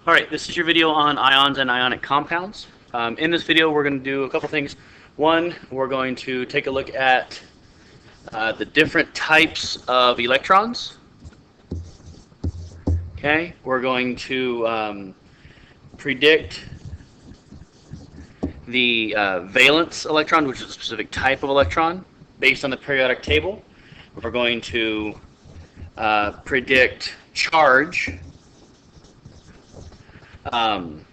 Alright, this is your video on ions and ionic compounds. In this video we're going to do a couple things. One, we're going to take a look at the different types of electrons. Okay, we're going to predict the valence electron, which is a specific type of electron, based on the periodic table. We're going to predict charge on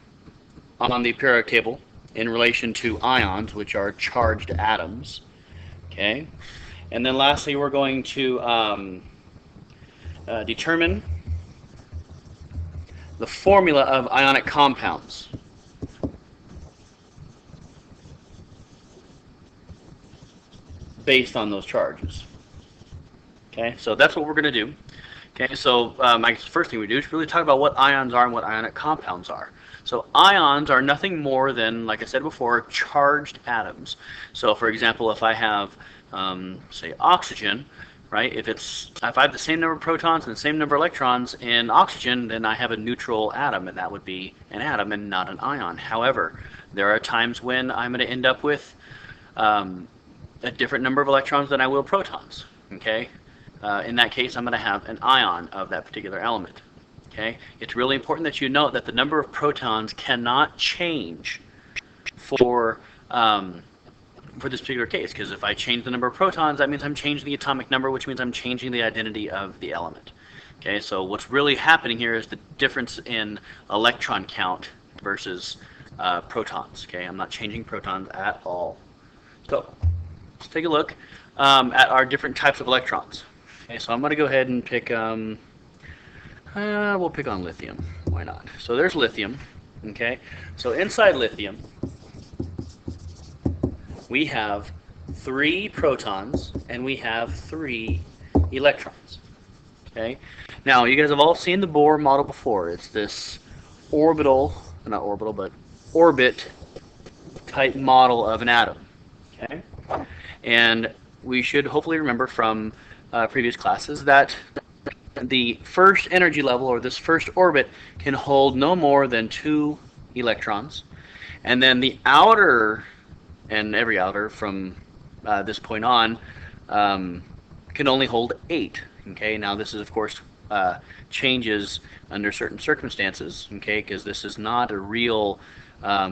the periodic table in relation to ions, which are charged atoms. Okay, and then lastly, we're going to determine the formula of ionic compounds. Based on those charges. Okay, so that's what we're going to do. Okay, so my first thing we do is really talk about what ions are and what ionic compounds are. So ions are nothing more than, like I said before, charged atoms. So for example, if I have, say, oxygen, right? If I have the same number of protons and the same number of electrons in oxygen, then I have a neutral atom, and that would be an atom and not an ion. However, there are times when I'm going to end up with a different number of electrons than I will protons. Okay. In that case, I'm going to have an ion of that particular element. Okay, it's really important that you note that the number of protons cannot change for this particular case, because if I change the number of protons, that means I'm changing the atomic number, which means I'm changing the identity of the element. Okay, so what's really happening here is the difference in electron count versus protons. Okay, I'm not changing protons at all. So let's take a look at our different types of electrons. Okay, so I'm going to go ahead and pick, we'll pick on lithium. Why not? So there's lithium. Okay, so inside lithium, we have 3 protons and we have 3 electrons. Okay, now you guys have all seen the Bohr model before. It's this orbital, not orbital, but orbit type model of an atom. Okay, and we should hopefully remember from previous classes that the first energy level, or this first orbit, can hold no more than 2 electrons, and then the outer, and every outer from this point on, can only hold 8. Okay, now this is of course changes under certain circumstances. Okay, because this is not a real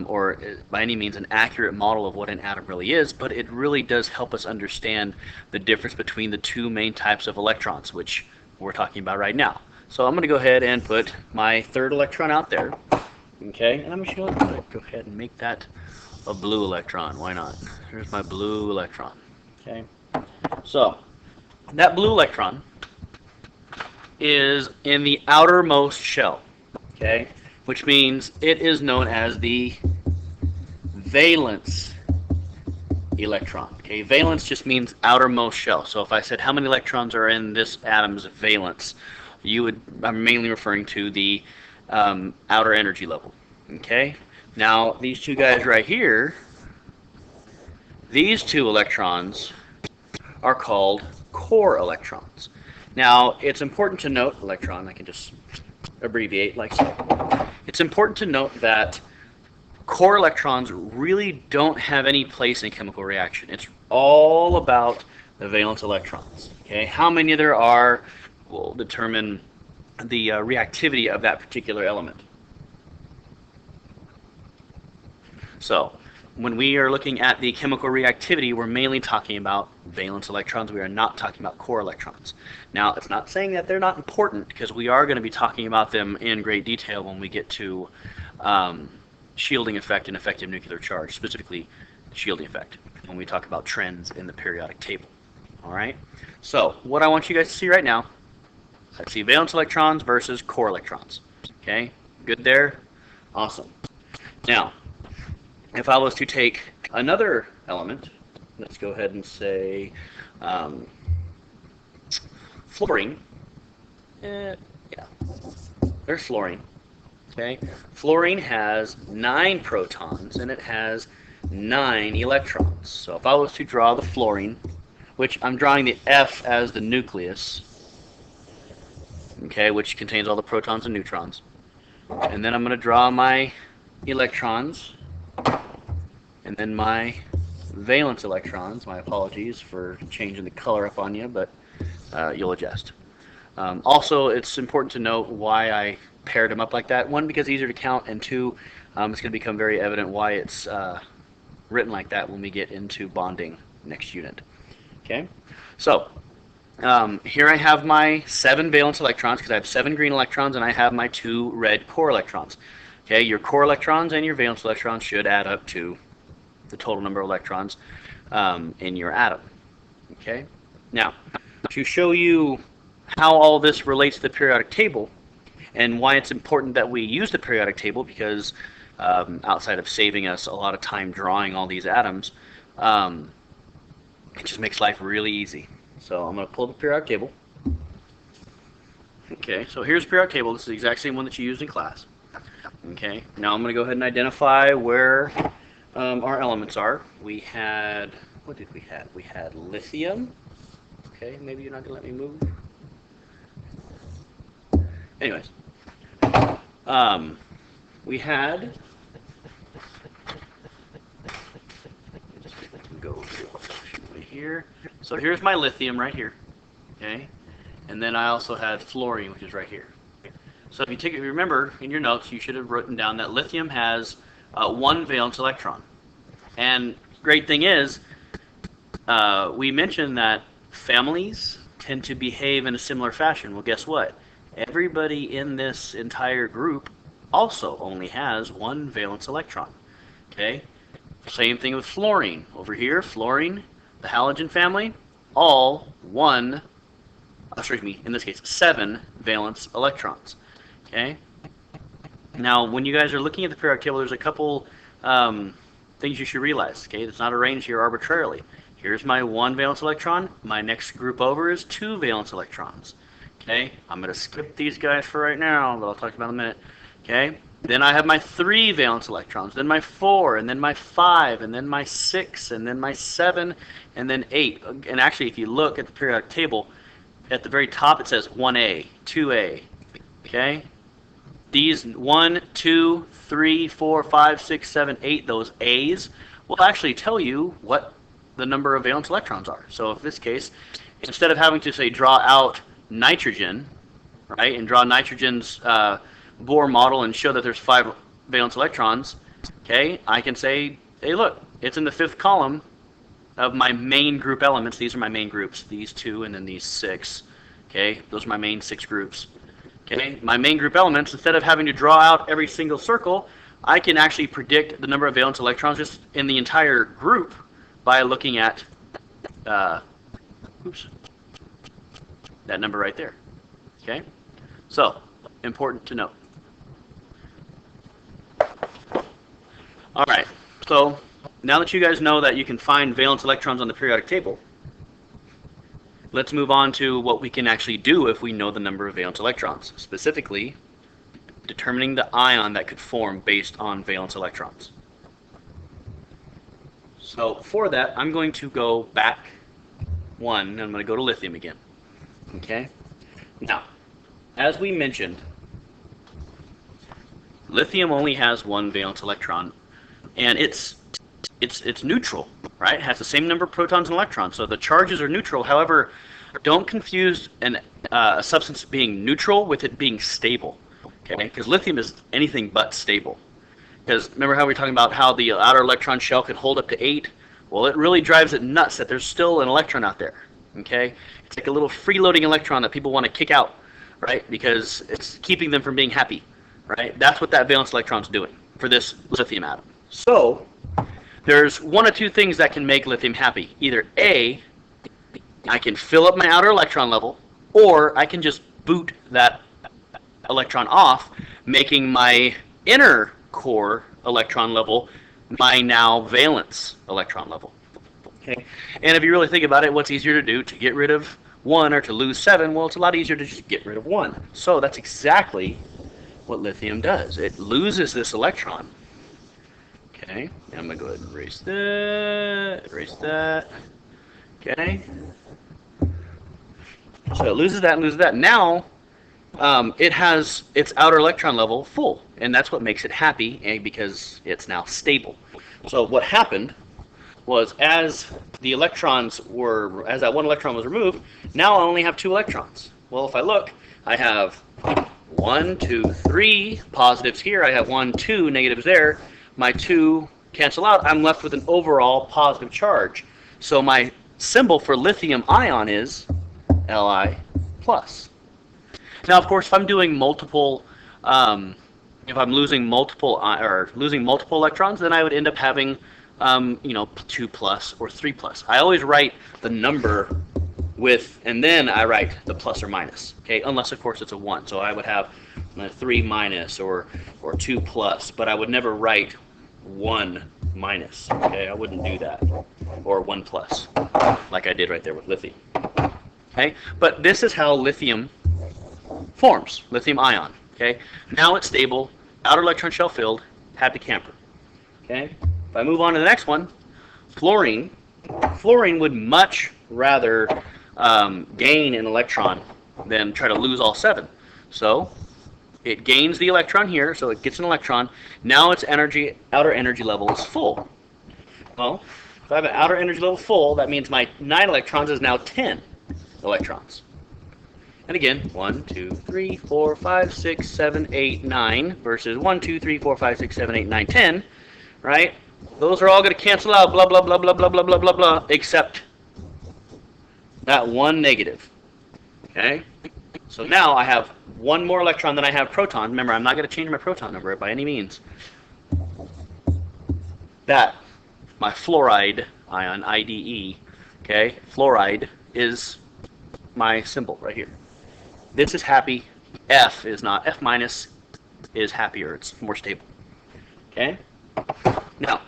or by any means an accurate model of what an atom really is, but it really does help us understand the difference between the 2 main types of electrons, which we're talking about right now. So I'm going to go ahead and put my 3rd electron out there. Okay, and I'm just going to go ahead and make that a blue electron. Why not? Here's my blue electron. Okay, so that blue electron is in the outermost shell. Okay, which means it is known as the valence electron. Okay, valence just means outermost shell. So if I said how many electrons are in this atom's valence, I'm mainly referring to the outer energy level. Okay, now these 2 guys right here, these 2 electrons are called core electrons. Now it's important to note, electron, I can just abbreviate like so. It's important to note that core electrons really don't have any place in a chemical reaction. It's all about the valence electrons. Okay, how many there are will determine the reactivity of that particular element. So when we are looking at the chemical reactivity, we're mainly talking about valence electrons. We are not talking about core electrons. Now, it's not saying that they're not important, because we are going to be talking about them in great detail when we get to shielding effect and effective nuclear charge, specifically shielding effect, when we talk about trends in the periodic table. All right? So what I want you guys to see right now, let's see valence electrons versus core electrons. Okay? Good there? Awesome. Now, if I was to take another element, let's go ahead and say fluorine. Yeah, there's fluorine. Okay, fluorine has 9 protons and it has 9 electrons. So if I was to draw the fluorine, which I'm drawing the F as the nucleus, okay, which contains all the protons and neutrons. And then I'm going to draw my electrons, and then my valence electrons. My apologies for changing the color up on you, but you'll adjust. Also, it's important to note why I paired them up like that. One, because it's easier to count, and two, it's going to become very evident why it's written like that when we get into bonding next unit. Okay, so here I have my 7 valence electrons because I have 7 green electrons and I have my 2 red core electrons. Okay, your core electrons and your valence electrons should add up to the total number of electrons in your atom. Okay, now to show you how all this relates to the periodic table and why it's important that we use the periodic table, because outside of saving us a lot of time drawing all these atoms, it just makes life really easy. So I'm going to pull the periodic table. Okay, so here's the periodic table. This is the exact same one that you used in class. Okay, now I'm going to go ahead and identify where our elements are. We had, what did we have? We had lithium. Okay, maybe you're not going to let me move. Anyways, we had, go here. So here's my lithium right here. Okay, and then I also had fluorine, which is right here. So if you remember in your notes, you should have written down that lithium has 1 valence electron. And great thing is, we mentioned that families tend to behave in a similar fashion. Well, guess what? Everybody in this entire group also only has 1 valence electron. Okay? Same thing with fluorine. Over here, fluorine, the halogen family, all 7 valence electrons. Okay? Now, when you guys are looking at the periodic table, there's a couple things you should realize. Okay? It's not arranged here arbitrarily. Here's my 1 valence electron. My next group over is 2 valence electrons. Okay? I'm going to skip these guys for right now, but I'll talk about in a minute. Okay? Then I have my 3 valence electrons, then my 4, and then my 5, and then my 6, and then my 7, and then 8. And actually, if you look at the periodic table, at the very top it says 1A, 2A. Okay? These 1, 2, 3, 4, 5, 6, 7, 8, those A's will actually tell you what the number of valence electrons are. So in this case, instead of having to, say, draw out nitrogen, right, and draw nitrogen's Bohr model and show that there's 5 valence electrons, okay, I can say, hey, look, it's in the 5th column of my main group elements. These are my main groups, these 2 and then these 6. Okay, those are my main 6 groups. Okay, my main group elements, instead of having to draw out every single circle, I can actually predict the number of valence electrons just in the entire group by looking at that number right there. Okay, so important to note. All right, so now that you guys know that you can find valence electrons on the periodic table, let's move on to what we can actually do if we know the number of valence electrons, specifically determining the ion that could form based on valence electrons. So for that, I'm going to go back 1, and I'm going to go to lithium again. Okay? Now, as we mentioned, lithium only has 1 valence electron, and it's neutral, right? It has the same number of protons and electrons, so the charges are neutral. However, don't confuse a substance being neutral with it being stable, okay? Because lithium is anything but stable. Because remember how we were talking about how the outer electron shell can hold up to 8? Well, it really drives it nuts that there's still an electron out there, okay? It's like a little freeloading electron that people want to kick out, right? Because it's keeping them from being happy, right? That's what that valence electron's doing for this lithium atom. So there's 1 of 2 things that can make lithium happy. Either A, I can fill up my outer electron level, or I can just boot that electron off, making my inner core electron level my now valence electron level. Okay, and if you really think about it, what's easier to do, to get rid of 1 or to lose 7? Well, it's a lot easier to just get rid of 1. So that's exactly what lithium does. It loses this electron. Okay, I'm going to go ahead and erase that. Okay. So it loses that and loses that. Now, it has its outer electron level full, and that's what makes it happy, because it's now stable. So what happened was, as that one electron was removed, now I only have 2 electrons. Well, if I look, I have 1, 2, 3 positives here. I have 1, 2 negatives there. My 2 cancel out. I'm left with an overall positive charge. So my symbol for lithium ion is Li plus. Now, of course, if I'm doing multiple, if I'm losing multiple electrons, then I would end up having 2 plus or 3 plus. I always write the number and then I write the plus or minus. Okay, unless of course it's a 1. So I would have 3 minus or 2 plus, but I would never write 1 minus. Okay, I wouldn't do that, or 1 plus, like I did right there with lithium. Okay, but this is how lithium forms, lithium ion. Okay, now it's stable, outer electron shell filled, happy camper. Okay, if I move on to the next one, fluorine. Fluorine would much rather gain an electron than try to lose all 7. So it gains the electron here, so it gets an electron. Now its outer energy level is full. Well, if I have an outer energy level full, that means my 9 electrons is now 10 electrons. And again, 1, 2, 3, 4, 5, 6, 7, 8, 9 versus 1, 2, 3, 4, 5, 6, 7, 8, 9, 10, right? Those are all going to cancel out, blah, blah, blah, blah, blah, blah, blah, blah, blah, except that 1 negative. Okay? So now I have 1 more electron than I have proton. Remember, I'm not going to change my proton number by any means. That, my fluoride ion, IDE, okay? Fluoride is my symbol right here. This is happy. F is not. F minus is happier. It's more stable. Okay? Now,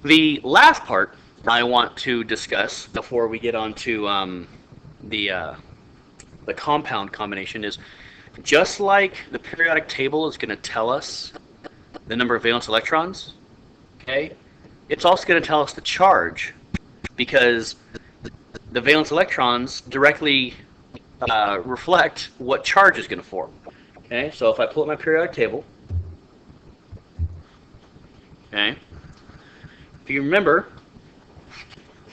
the last part I want to discuss before we get on to the compound combination is, just like the periodic table is going to tell us the number of valence electrons, okay, it's also going to tell us the charge, because the valence electrons directly reflect what charge is going to form. Okay, so if I pull up my periodic table, okay, if you remember,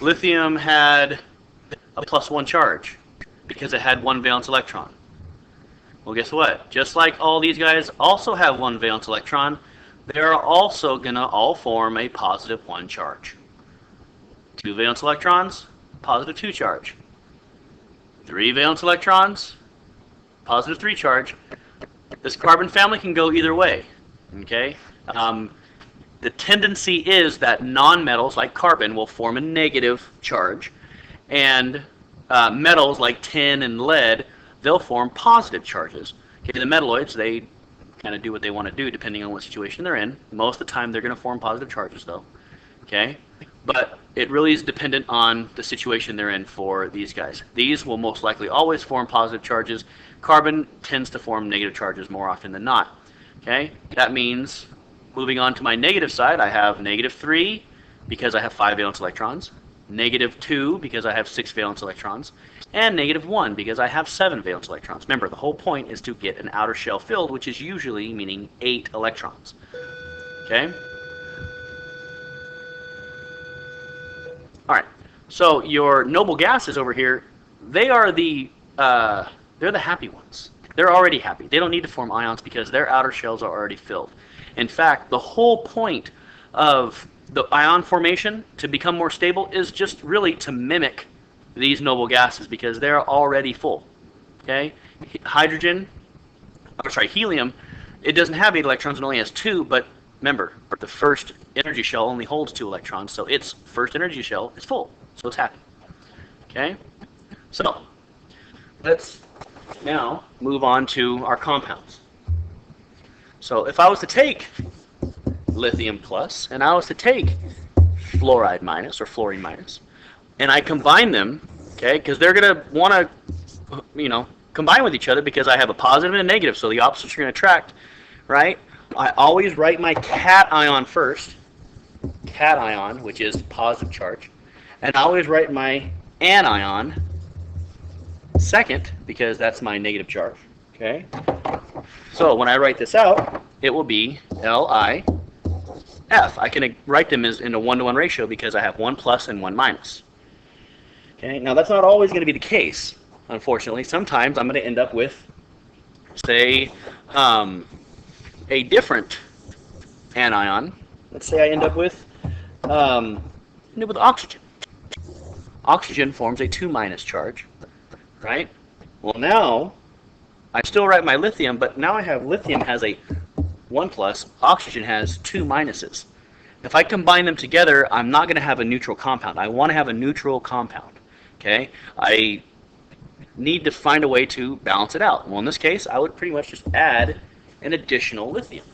lithium had a +1 charge because it had 1 valence electron. Well, guess what? Just like all these guys also have 1 valence electron, they're also going to all form a +1 charge. 2 valence electrons, +2 charge. 3 valence electrons, +3 charge. This carbon family can go either way. Okay? The tendency is that nonmetals like carbon will form a negative charge, and metals like tin and lead, they'll form positive charges. Okay, the metalloids, they kind of do what they want to do depending on what situation they're in. Most of the time they're going to form positive charges though. Okay? But it really is dependent on the situation they're in for these guys. These will most likely always form positive charges. Carbon tends to form negative charges more often than not. Okay? That means, moving on to my negative side, I have -3 because I have 5 valence electrons, -2 because I have 6 valence electrons, and -1 because I have 7 valence electrons. Remember, the whole point is to get an outer shell filled, which is usually meaning 8 electrons. Okay? All right. So your noble gases over here, they're the happy ones. They're already happy. They don't need to form ions because their outer shells are already filled. In fact, the whole point of the ion formation to become more stable is just really to mimic these noble gases because they're already full. Okay? Helium, it doesn't have 8 electrons, it only has 2, but remember, the first energy shell only holds 2 electrons, so its first energy shell is full, so it's happy. Okay? So, let's now move on to our compounds. So if I was to take lithium plus and I was to take fluoride minus or fluorine minus, and I combine them, okay, because they're going to want to, combine with each other because I have a positive and a negative, so the opposites are going to attract, right? I always write my cation first, cation, which is positive charge, and I always write my anion second because that's my negative charge. Okay? So when I write this out, it will be LiF. I can write them as in a 1-to-1 ratio because I have 1 plus and 1 minus. Okay? Now that's not always going to be the case, unfortunately. Sometimes I'm going to end up with, say, a different anion. Let's say I end up with oxygen. Oxygen forms a 2 minus charge, right? Well, now I still write my lithium, but now I have lithium has a 1 plus, oxygen has 2 minuses. If I combine them together, I'm not going to have a neutral compound. I want to have a neutral compound. Okay? I need to find a way to balance it out. Well, in this case, I would pretty much just add an additional lithium.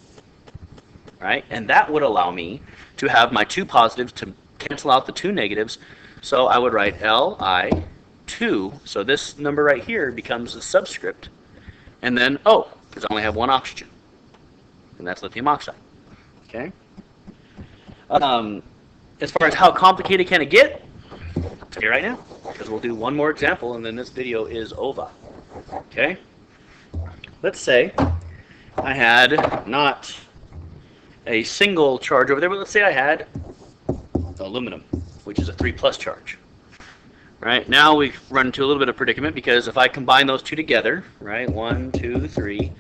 Right? And that would allow me to have my 2 positives to cancel out the 2 negatives. So I would write Li2. So this number right here becomes a subscript. And then O, because I only have 1 oxygen. And that's lithium oxide. Okay? As far as how complicated can it get, I'll tell you right now, because we'll do one more example, and then this video is over. Okay? Let's say I had not a single charge over there, but let's say I had aluminum, which is a 3 plus charge. Right? Now we run into a little bit of predicament because if I combine those two together, right, 1, 2, 3,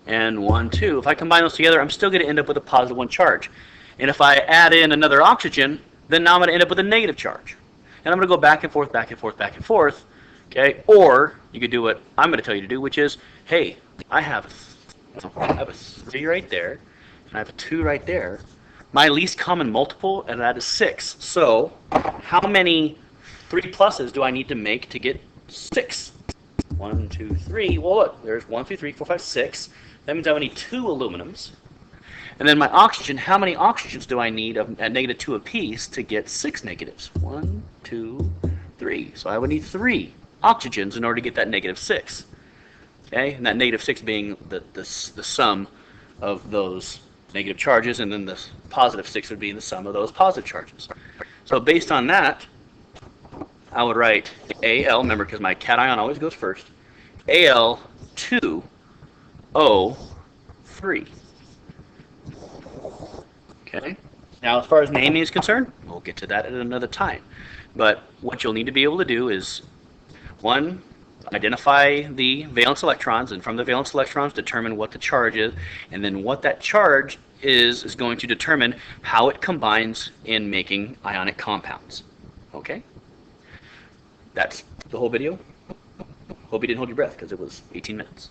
and 1, 2, if I combine those together, I'm still going to end up with a positive 1 charge. And if I add in another oxygen, then now I'm going to end up with a negative charge. And I'm going to go back and forth, back and forth, back and forth. Okay? Or you could do what I'm going to tell you to do, which is, hey, I have a 3 right there, and I have a 2 right there. My least common multiple, and that is 6. So how many 3 pluses do I need to make to get 6? 1, 2, 3. Well, look, there's 1, 2, 3, 4, 5, 6. That means I need 2 aluminums. And then my oxygen, how many oxygens do I need at -2 apiece to get 6 negatives? 1, 2, 3. So I would need 3 oxygens in order to get that -6. Okay, and that -6 being the sum of those negative charges, and then the positive 6 would be the sum of those positive charges. So based on that, I would write Al, remember because my cation always goes first, Al2O3. Okay. Now, as far as naming is concerned, we'll get to that at another time. But what you'll need to be able to do is, 1, identify the valence electrons, and from the valence electrons, determine what the charge is, and then what that charge is going to determine how it combines in making ionic compounds. Okay? That's the whole video. Hope you didn't hold your breath because it was 18 minutes.